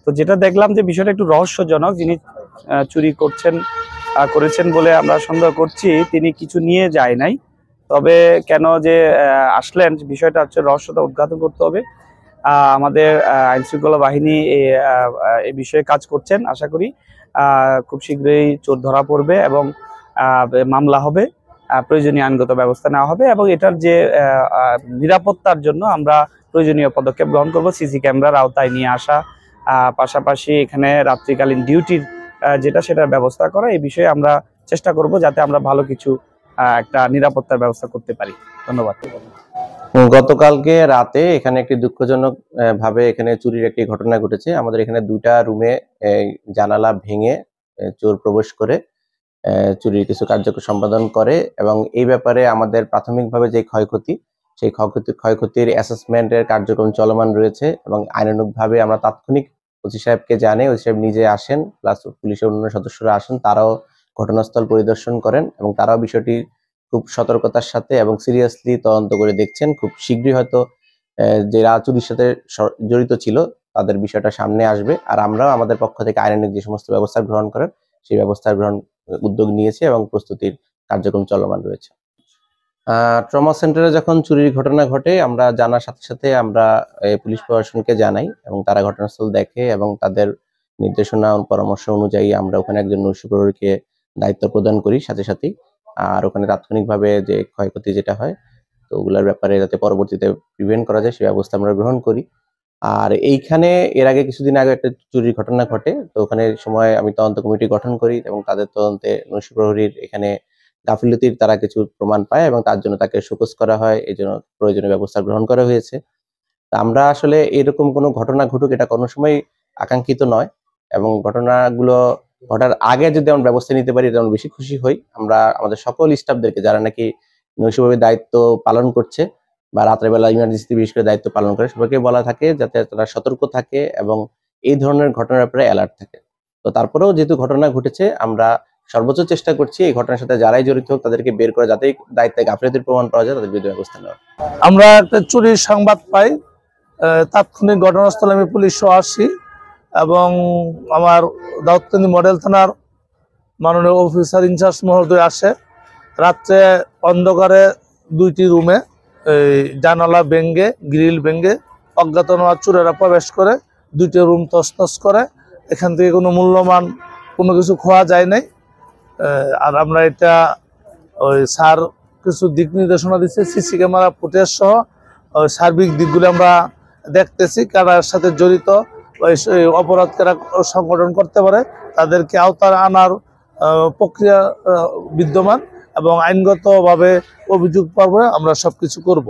তো যেটা দেখলাম যে বিষয়টা একটু রহস্যজনক, যিনি চুরি করেছেন বলে আমরা সন্দেহ করছি তিনি কিছু নিয়ে যায় নাই। তবে কেন যে আসলেন বিষয়টা হচ্ছে রহস্যটা উদ্ঘাটন করতে হবে। আমাদের আইন শৃঙ্খলা বাহিনী এই বিষয়ে কাজ করছেন। আশা করি খুব শীঘ্রই চোর ধরা পড়বে এবং মামলা হবে, প্রয়োজনীয় আইনগত ব্যবস্থা নেওয়া হবে এবং এটার যে নিরাপত্তার জন্য আমরা প্রয়োজনীয় পদক্ষেপ গ্রহণ করব। সিসি ক্যামেরার আওতায় নিয়ে আসা, পাশাপাশি এখানে রাত্রিকালীন ডিউটির সেটার ব্যবস্থা করা, এই বিষয়ে আমরা চেষ্টা করব যাতে আমরা ভালো কিছু একটা নিরাপত্তার ব্যবস্থা করতে পারি। ধন্যবাদ। গতকালকে রাতে এখানে একটি দুঃখজনক ভাবে এখানে চুরির একটি ঘটনা ঘটেছে। আমাদের এখানে 2টা রুমে জানালা ভেঙে চোর প্রবেশ করে চুরির কিছু কার্যক্রম সম্পাদন করে এবং এই ব্যাপারে আমাদের প্রাথমিকভাবে যে ক্ষয়ক্ষতি, সেই ক্ষয়ক্ষতির অ্যাসেসমেন্টের কার্যক্রম চলমান রয়েছে এবং আইনানুগভাবে আমরা তাৎক্ষণিক ওসি সাহেবকে জানাই, ওসি সাহেব নিজে আসেন, প্লাস পুলিশের অন্যান্য সদস্যরা আসেন, তারাও ঘটনাস্থল পরিদর্শন করেন এবং তারাও বিষয়টি খুব সতর্কতার সাথে এবং সিরিয়াসলি তদন্ত করে দেখছেন। খুব শীঘ্রই হয়তো যারা চুরির সাথে জড়িত ছিল তাদের বিষয়টা সামনে আসবে। আর আমরাও আমাদের পক্ষ থেকে আইনানুগ যে সমস্ত ব্যবস্থা গ্রহণ করেন সেই ব্যবস্থা উদ্যোগ নিয়েছে এবং প্রস্তুতির কার্যক্রম চলমান রয়েছে। ট্রমা সেন্টারে যখন চুরির ঘটনা ঘটে আমরা জানার সাথে সাথে আমরা পুলিশ প্রশাসনকে জানাই এবং তারা ঘটনাস্থল দেখে এবং তাদের নির্দেশনা পরামর্শ অনুযায়ী আমরা ওখানে একজন নৈশ প্রহরীকে দায়িত্ব প্রদান করি সাথে সাথেই। আর ওখানে তাৎক্ষণিকভাবে যে ক্ষয়ক্ষতি যেটা হয় তো ওগুলোর ব্যাপারে যাতে পরবর্তীতে প্রিভেন্ট করা যায় সেই ব্যবস্থা আমরা গ্রহণ করি। আর এইখানে এর আগে কিছুদিন আগে একটা চুরির ঘটনা ঘটে, তো ওখানে সময় আমি তদন্ত কমিটি গঠন করি এবং তাদের তদন্তে নৈশ প্রহরীর এখানে গাফিলতির তারা কিছু প্রমাণ পায় এবং তার জন্য তাকে শোকজ করা হয়, এই জন্য প্রয়োজনীয় ব্যবস্থা গ্রহণ করা হয়েছে। আমরা আসলে এরকম কোনো ঘটনা ঘটুক এটা কোনো সময় আকাঙ্ক্ষিত নয় এবং ঘটনাগুলো ঘটার আগে যদি আমরা ব্যবস্থা নিতে পারি তেমন বেশি খুশি হই। আমরা আমাদের সকল স্টাফদেরকে যারা নাকি নৈশভাবে দায়িত্ব পালন করছে বা রাত্রেবেলা ইমার্জেন্সি বিশেষ করে দায়িত্ব পালন করে সবাইকে বলা থাকে যাতে তারা সতর্ক থাকে এবং এই ধরনের ঘটনার ব্যাপারে অ্যালার্ট থাকে। তো তারপরেও যেহেতু ঘটনা ঘটেছে আমরা সর্বোচ্চ চেষ্টা করছি এই ঘটনার সাথে যারাই জড়িত হোক তাদেরকে বের করে যাতে দায়িত্বে গাফিলতির প্রমাণ পাওয়া যায় তাদের বিরুদ্ধে ব্যবস্থা নেওয়া। আমরা একটা চুরির সংবাদ পাই, তাৎক্ষণিক ঘটনাস্থলে আমি পুলিশ সহ আসি এবং আমার দাউদকান্দি মডেল থানার মাননীয় অফিসার ইনচার্জ মহোদয় আসে। রাত্রে অন্ধকারে 2টি রুমে জানালা ভেঙে গ্রিল ভেঙে অজ্ঞাতনামা চোরেরা প্রবেশ করে 2টি রুম তছনছ করে। এখান থেকে কোনো মূল্যবান কোনো কিছু খোয়া যায় নাই। আর আমরা এটা ওই স্যার কিছু দিক নির্দেশনা দিচ্ছে, সিসি ক্যামেরা ফুটেজ সহ সার্বিক দিকগুলো আমরা দেখতেছি, কারার সাথে জড়িত অপরাধ কারা সংগঠন করতে পারে তাদেরকে আওতায় আনার প্রক্রিয়া বিদ্যমান এবং আইনগতভাবে অভিযোগ পাবে আমরা সবকিছু করব।